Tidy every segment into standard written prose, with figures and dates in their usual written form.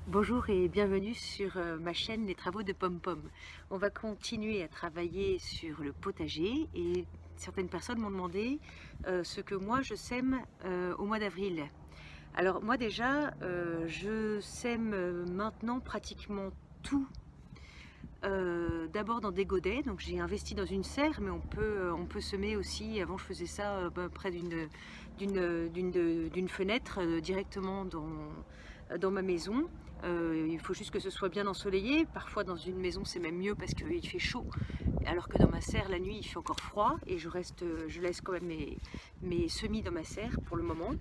Bonjour et bienvenue sur ma chaîne Les Travaux de Pom Pom. On va continuer à travailler sur le potager et certaines personnes m'ont demandé ce que moi je sème au mois d'avril. Alors moi déjà, je sème maintenant pratiquement tout. D'abord dans des godets, donc j'ai investi dans une serre, mais on peut semer aussi. Avant je faisais ça près d'une fenêtre directement dans ma maison. Il faut juste que ce soit bien ensoleillé. Parfois dans une maison c'est même mieux parce qu'il fait chaud, alors que dans ma serre la nuit il fait encore froid et je laisse quand même mes semis dans ma serre pour le moment.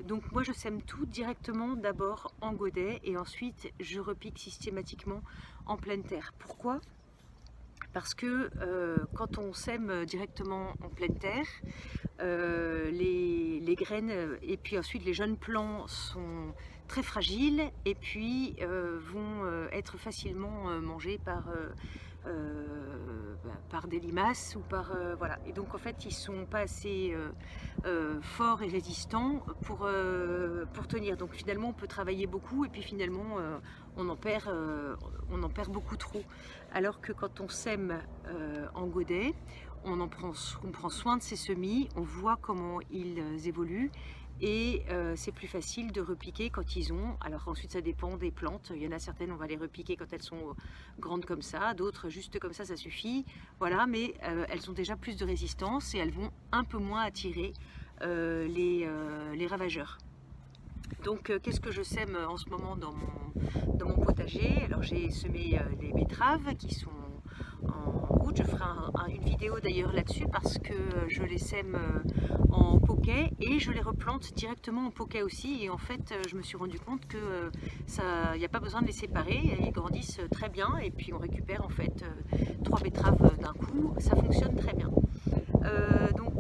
Donc moi je sème tout directement d'abord en godet et ensuite je repique systématiquement en pleine terre. Pourquoi? Parce que quand on sème directement en pleine terre, les graines et puis ensuite les jeunes plants sont très fragiles et puis vont être facilement mangés par des limaces ou voilà. Et donc en fait ils sont pas assez forts et résistants pour tenir. Donc finalement on peut travailler beaucoup et puis finalement on en perd beaucoup trop. Alors que quand on sème en godet, on prend soin de ses semis, on voit comment ils évoluent et c'est plus facile de repiquer quand ils ont. Alors ensuite ça dépend des plantes, il y en a certaines on va les repiquer quand elles sont grandes comme ça, d'autres juste comme ça suffit. Voilà, mais elles ont déjà plus de résistance et elles vont un peu moins attirer les ravageurs. Donc qu'est-ce que je sème en ce moment dans mon potager? Alors j'ai semé des betteraves qui sont en route. Je ferai une vidéo d'ailleurs là-dessus parce que je les sème en poquet et je les replante directement en poquet aussi. Et en fait je me suis rendu compte que il n'y a pas besoin de les séparer, ils grandissent très bien et puis on récupère en fait 3 betteraves d'un coup. Ça fonctionne très bien. Donc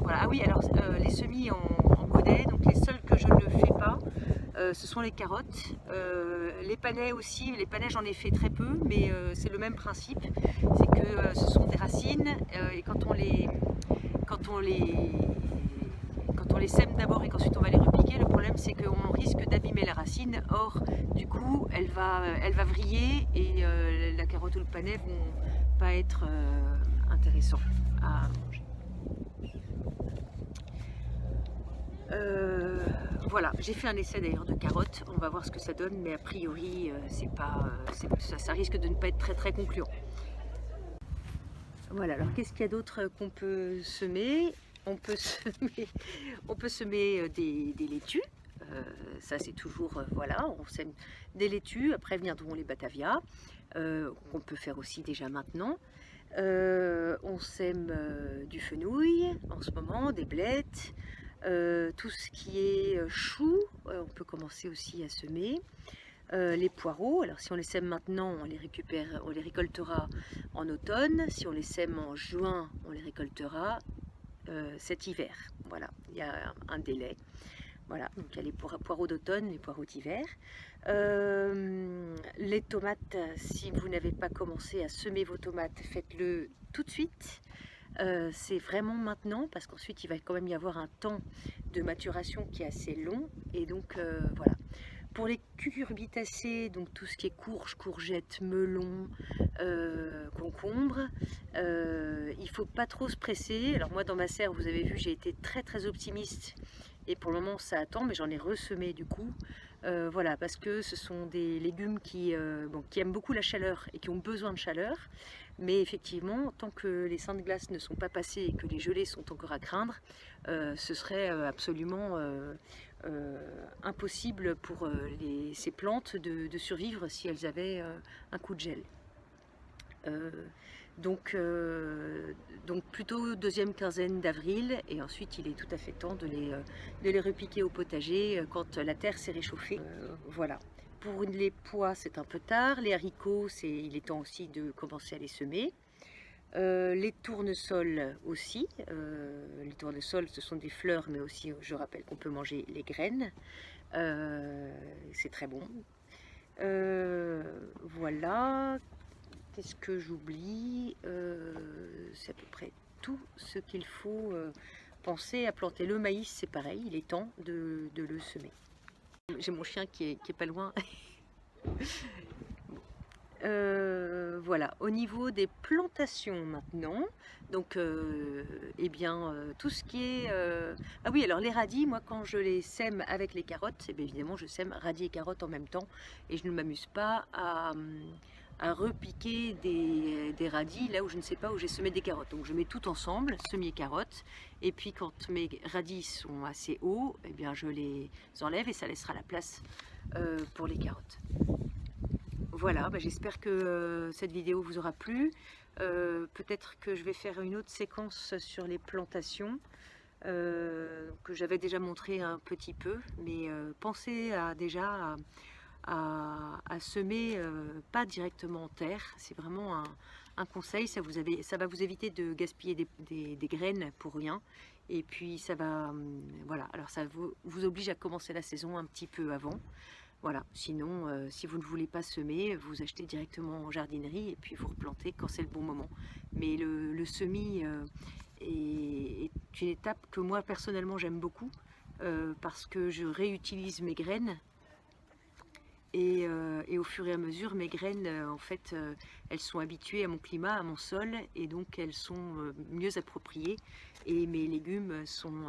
voilà. Ah oui, alors les semis en godet, donc les seuls que je ne fais pas, ce sont les carottes. Les panais aussi, les panais j'en ai fait très peu, mais c'est le même principe, c'est que ce sont des racines et quand on les, quand on les sème d'abord et qu'ensuite on va les repiquer, le problème c'est qu'on risque d'abîmer la racine. Or, du coup, elle va vriller et la carotte ou le panais vont pas être intéressants à manger. Voilà, j'ai fait un essai d'ailleurs de carottes, on va voir ce que ça donne, mais a priori c'est pas, ça risque de ne pas être très très concluant. Voilà, alors qu'est-ce qu'il y a d'autre qu'on peut semer? On peut semer, on peut semer des laitues. Ça c'est toujours, voilà, on sème des laitues, après viendront les batavias, qu'on peut faire aussi déjà maintenant. On sème du fenouil en ce moment, des blettes, tout ce qui est chou, on peut commencer aussi à semer. Les poireaux, alors si on les sème maintenant, on les récoltera en automne. Si on les sème en juin, on les récoltera cet hiver. Voilà, il y a un délai. Voilà, donc il y a les poireaux d'automne, les poireaux d'hiver. Les tomates, si vous n'avez pas commencé à semer vos tomates, faites-le tout de suite. C'est vraiment maintenant parce qu'ensuite il va quand même y avoir un temps de maturation qui est assez long et donc voilà. Pour les cucurbitacées, donc tout ce qui est courges, courgettes, melons, concombres, il faut pas trop se presser. Alors moi dans ma serre, vous avez vu, j'ai été très très optimiste et pour le moment ça attend, mais j'en ai ressemé du coup. Voilà, parce que ce sont des légumes qui aiment beaucoup la chaleur et qui ont besoin de chaleur. Mais effectivement, tant que les seins de glace ne sont pas passés et que les gelées sont encore à craindre, ce serait absolument impossible pour ces plantes de survivre si elles avaient un coup de gel. Euh, donc, euh, donc plutôt deuxième quinzaine d'avril et ensuite il est tout à fait temps de les repiquer au potager quand la terre s'est réchauffée. Voilà. Pour les pois c'est un peu tard, les haricots il est temps aussi de commencer à les semer. Les tournesols aussi. Les tournesols ce sont des fleurs mais aussi je rappelle qu'on peut manger les graines. C'est très bon. Voilà. Qu'est-ce que j'oublie? C'est à peu près tout ce qu'il faut penser à planter. Le maïs, c'est pareil, il est temps de le semer. J'ai mon chien qui est pas loin. Voilà, au niveau des plantations maintenant, donc eh bien tout ce qui est... Ah oui, alors les radis, moi quand je les sème avec les carottes, eh bien, évidemment je sème radis et carottes en même temps et je ne m'amuse pas à repiquer des radis là où je ne sais pas où j'ai semé des carottes. Donc je mets tout ensemble, semis carottes, et puis quand mes radis sont assez hauts, eh bien je les enlève et ça laissera la place pour les carottes. Voilà, bah j'espère que cette vidéo vous aura plu. Peut-être que je vais faire une autre séquence sur les plantations que j'avais déjà montré un petit peu, mais pensez déjà à semer pas directement en terre. C'est vraiment un conseil, ça va vous éviter de gaspiller des graines pour rien. Et puis ça va, voilà, alors ça vous oblige à commencer la saison un petit peu avant. Voilà, sinon, si vous ne voulez pas semer, vous achetez directement en jardinerie et puis vous replantez quand c'est le bon moment. Mais le semis est une étape que moi personnellement j'aime beaucoup parce que je réutilise mes graines et au fur et à mesure mes graines en fait elles sont habituées à mon climat, à mon sol et donc elles sont mieux appropriées et mes légumes sont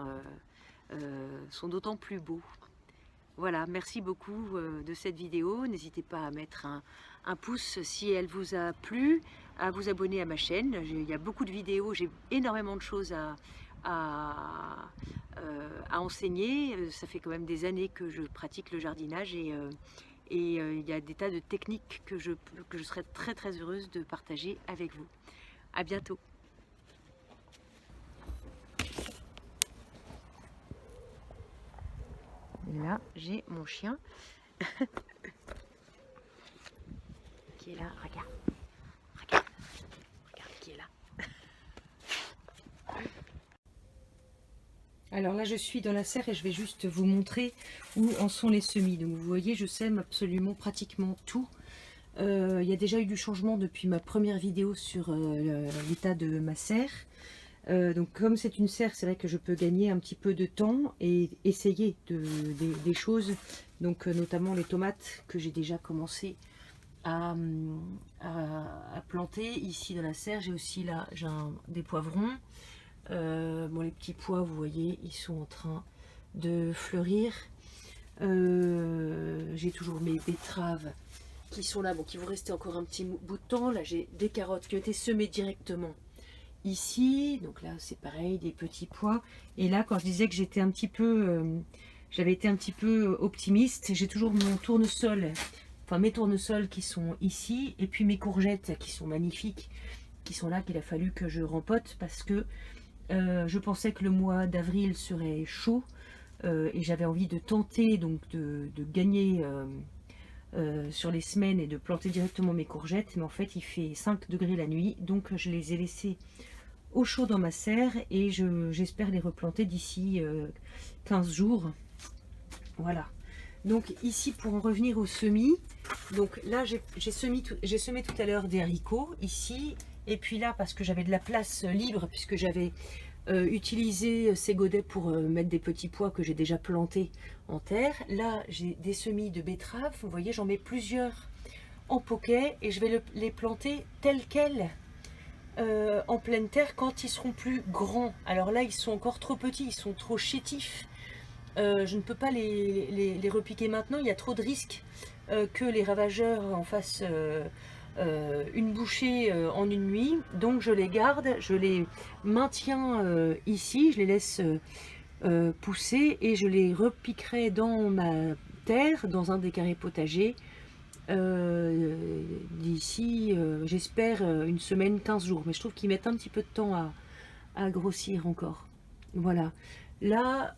d'autant plus beaux. Voilà, merci beaucoup de cette vidéo. N'hésitez pas à mettre un pouce si elle vous a plu, à vous abonner à ma chaîne. Il y a beaucoup de vidéos, j'ai énormément de choses à enseigner. Ça fait quand même des années que je pratique le jardinage et il y a des tas de techniques que je serais très très heureuse de partager avec vous. À bientôt. Et là, j'ai mon chien qui est là. Regarde, regarde, regarde qui est là. Alors là, je suis dans la serre et je vais juste vous montrer où en sont les semis. Donc vous voyez, je sème absolument pratiquement tout. Il y a déjà eu du changement depuis ma première vidéo sur l'état de ma serre. Donc comme c'est une serre, c'est vrai que je peux gagner un petit peu de temps et essayer des choses, donc notamment les tomates que j'ai déjà commencé à planter ici dans la serre. J'ai aussi là des poivrons. Bon, les petits pois, vous voyez, ils sont en train de fleurir. J'ai toujours mes betteraves qui sont là, bon, qui vont rester encore un petit bout de temps. Là, j'ai des carottes qui ont été semées directement ici, donc là c'est pareil, des petits pois. Et là, quand je disais que j'étais un petit peu j'avais été un petit peu optimiste, j'ai toujours mon tournesol, enfin mes tournesols qui sont ici, et puis mes courgettes qui sont magnifiques, qui sont là, qu'il a fallu que je rempote parce que je pensais que le mois d'avril serait chaud et j'avais envie de tenter donc de gagner sur les semaines et de planter directement mes courgettes, mais en fait il fait 5 degrés la nuit, donc je les ai laissées au chaud dans ma serre et j'espère les replanter d'ici 15 jours. Voilà, donc ici pour en revenir au semis, donc là j'ai semé tout à l'heure des haricots ici, et puis là parce que j'avais de la place libre puisque j'avais utilisé ces godets pour mettre des petits pois que j'ai déjà plantés en terre. Là j'ai des semis de betteraves, vous voyez j'en mets plusieurs en poquet et je vais les planter tels quels en pleine terre quand ils seront plus grands. Alors là ils sont encore trop petits, ils sont trop chétifs. Je ne peux pas les repiquer maintenant, il y a trop de risques que les ravageurs en fassent une bouchée en une nuit. Donc je les garde, je les maintiens ici, je les laisse pousser et je les repiquerai dans ma terre, dans un des carrés potagers d'ici j'espère une semaine, 15 jours, mais je trouve qu'ils mettent un petit peu de temps à grossir encore. Voilà, là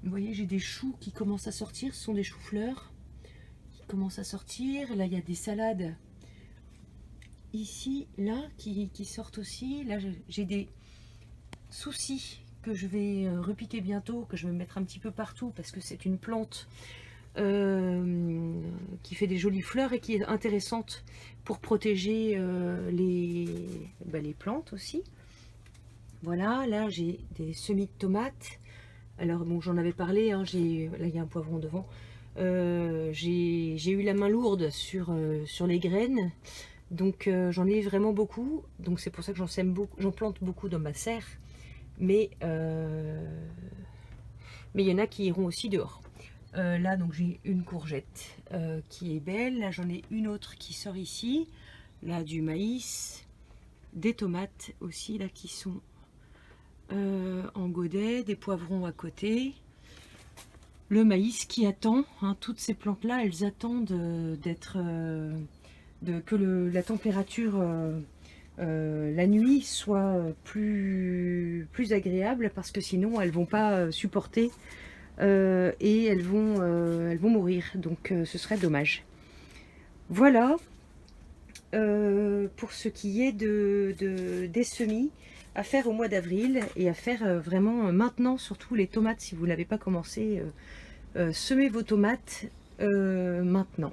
vous voyez j'ai des choux qui commencent à sortir, ce sont des choux-fleurs qui commencent à sortir. Là il y a des salades ici, là qui sortent aussi. Là j'ai des soucis que je vais repiquer bientôt, que je vais mettre un petit peu partout parce que c'est une plante qui fait des jolies fleurs et qui est intéressante pour protéger les plantes aussi. Voilà, là j'ai des semis de tomates. Alors bon, j'en avais parlé, hein, là il y a un poivron devant. J'ai eu la main lourde sur les graines, donc j'en ai vraiment beaucoup, donc c'est pour ça que j'en plante beaucoup dans ma serre, mais il y en a qui iront aussi dehors. Là donc j'ai une courgette qui est belle, là j'en ai une autre qui sort ici, là du maïs, des tomates aussi là qui sont en godet, des poivrons à côté, le maïs qui attend, hein, toutes ces plantes là elles attendent que la température la nuit soit plus agréable, parce que sinon elles vont pas supporter et elles vont mourir, donc ce serait dommage. Voilà pour ce qui est des semis à faire au mois d'avril, et à faire vraiment maintenant, surtout les tomates. Si vous n'avez pas commencé, semez vos tomates maintenant.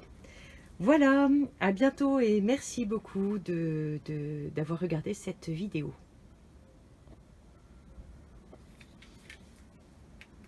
Voilà, à bientôt et merci beaucoup d'avoir regardé cette vidéo.